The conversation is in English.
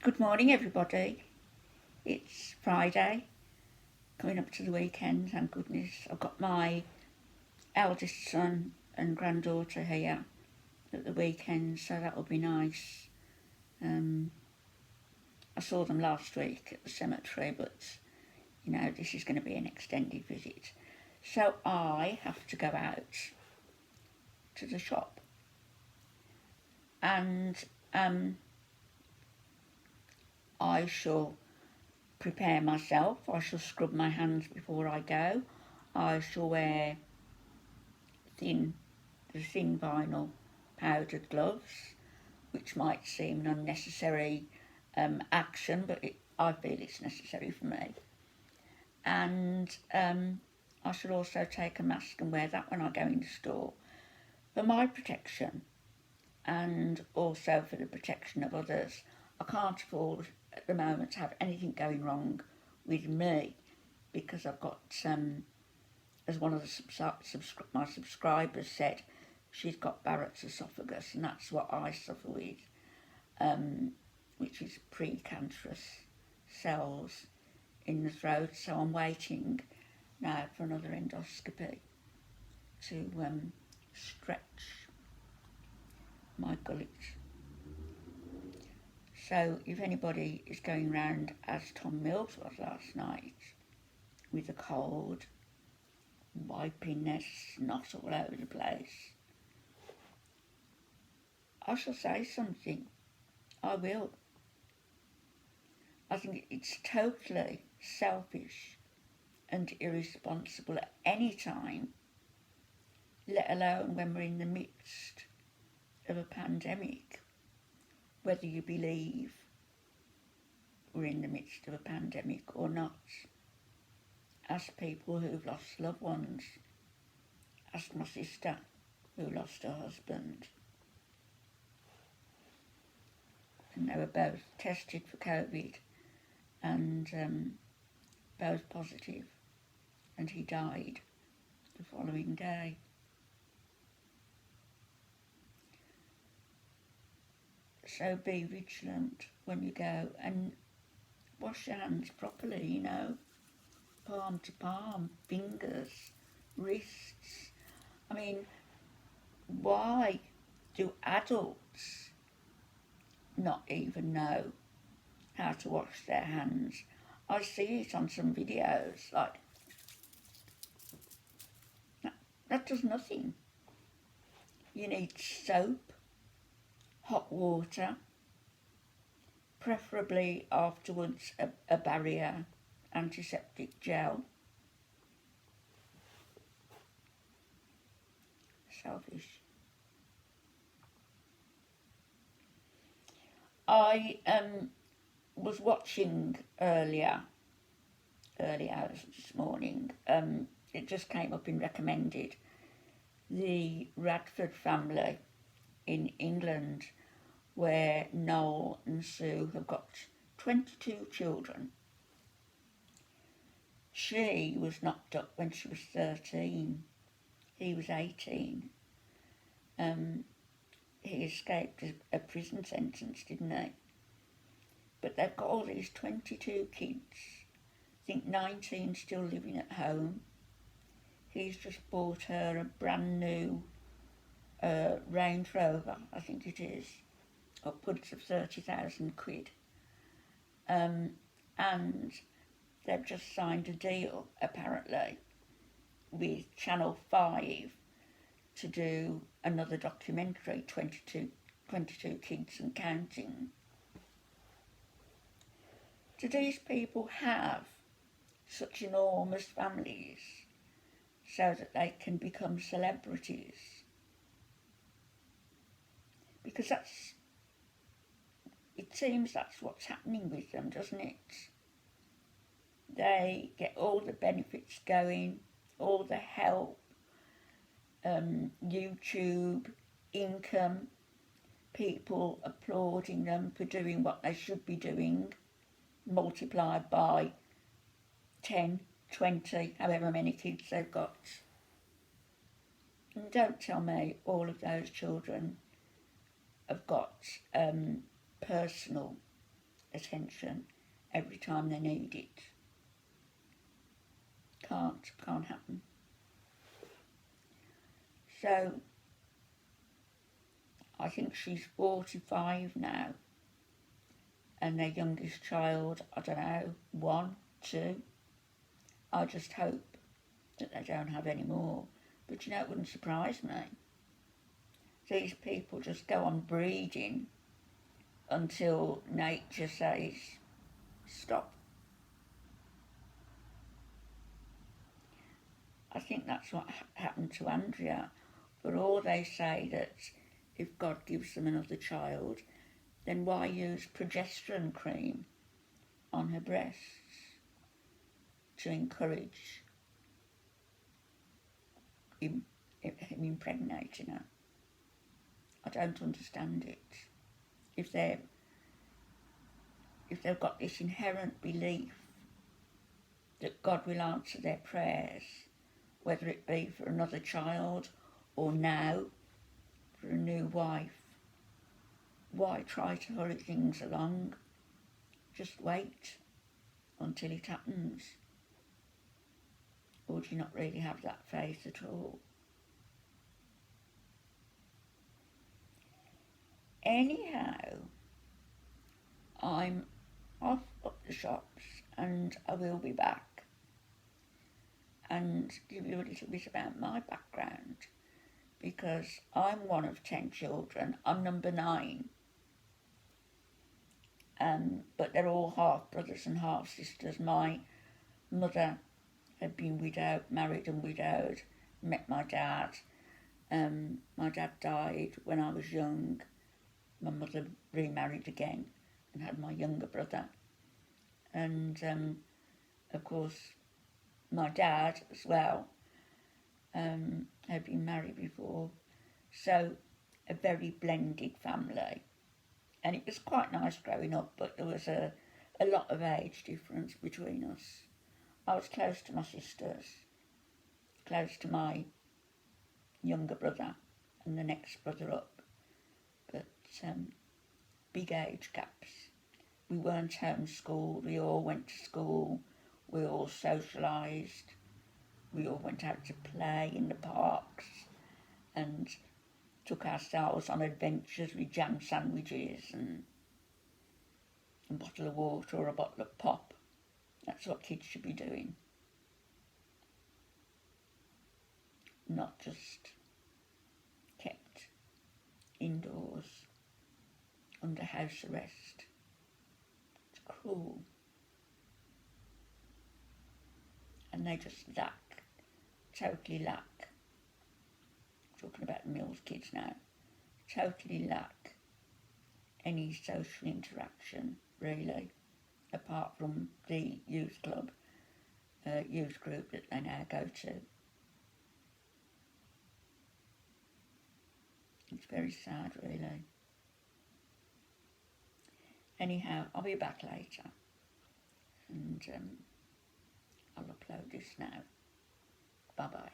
Good morning, everybody. It's Friday, coming up to the weekend, thank goodness. I've got my eldest son and granddaughter here at the weekend, so that'll be nice. I saw them last week at the cemetery, but this is going to be an extended visit. So I have to go out to the shop and I shall prepare myself. I shall scrub my hands before I go. I shall wear the thin vinyl powdered gloves, which might seem an unnecessary action, but I feel it's necessary for me. And I shall also take a mask and wear that when I go in the store for my protection and also for the protection of others. I can't afford at the moment to have anything going wrong with me because I've got, as one of my subscribers said, she's got Barrett's esophagus, and that's what I suffer with, which is precancerous cells in the throat. So I'm waiting now for another endoscopy to stretch my gullet. So if anybody is going round as Tom Mills was last night with a cold, wiping their snot all over the place, I shall say something. I will. I think it's totally selfish and irresponsible at any time, let alone when we're in the midst of a pandemic, whether you believe we're in the midst of a pandemic or not. Ask people who've lost loved ones. Ask my sister who lost her husband. And they were both tested for COVID and both positive, and he died the following day. So be vigilant when you go and wash your hands properly, palm to palm, fingers, wrists. I mean, why do adults not even know how to wash their hands? I see it on some videos, like, that does nothing. You need soap, hot water, preferably afterwards a barrier antiseptic gel. Selfish. I was watching early hours this morning, it just came up in recommended, the Radford family in England, where Noel and Sue have got 22 children. She was knocked up when she was 13. He was 18. He escaped a prison sentence, didn't he? But they've got all these 22 kids. I think 19 still living at home. He's just bought her a brand new Range Rover, I think it is, upwards of 30,000 quid. And they've just signed a deal, apparently, with Channel 5 to do another documentary, 22 Kids and Counting. Do these people have such enormous families so that they can become celebrities? Because it seems that's what's happening with them, doesn't it? They get all the benefits going, all the help, YouTube, income, people applauding them for doing what they should be doing, multiplied by 10, 20, however many kids they've got. And don't tell me all of those children have got personal attention every time they need it. Can't happen. So I think she's 45 now, and their youngest child, I don't know, 1, 2. I just hope that they don't have any more. But you know, it wouldn't surprise me. These people just go on breeding until nature says stop. I think that's what happened to Andrea. But all they say that if God gives them another child, then why use progesterone cream on her breasts to encourage him impregnating her? I don't understand it. If they've got this inherent belief that God will answer their prayers, whether it be for another child or now for a new wife, why try to hurry things along? Just wait until it happens. Or do you not really have that faith at all? Anyhow, I'm off up the shops and I will be back and give you a little bit about my background, because I'm one of 10 children. I'm number 9. But they're all half brothers and half sisters. My mother had been widowed, married and widowed, met my dad. My dad died when I was young. My mother remarried again and had my younger brother. And of course, my dad as well had been married before. So a very blended family. And it was quite nice growing up, but there was a lot of age difference between us. I was close to my sisters, close to my younger brother and the next brother up, but big age gaps. We weren't homeschooled, we all went to school, we all socialised, we all went out to play in the parks and took ourselves on adventures with jam sandwiches and a bottle of water or a bottle of pop. That's what kids should be doing. Not just kept indoors under house arrest. It's cruel. And they just totally lack, talking about the Mills kids now, totally lack any social interaction, really, apart from the youth club, youth group that they now go to. It's very sad, really. Anyhow, I'll be back later and I'll upload this now. Bye-bye.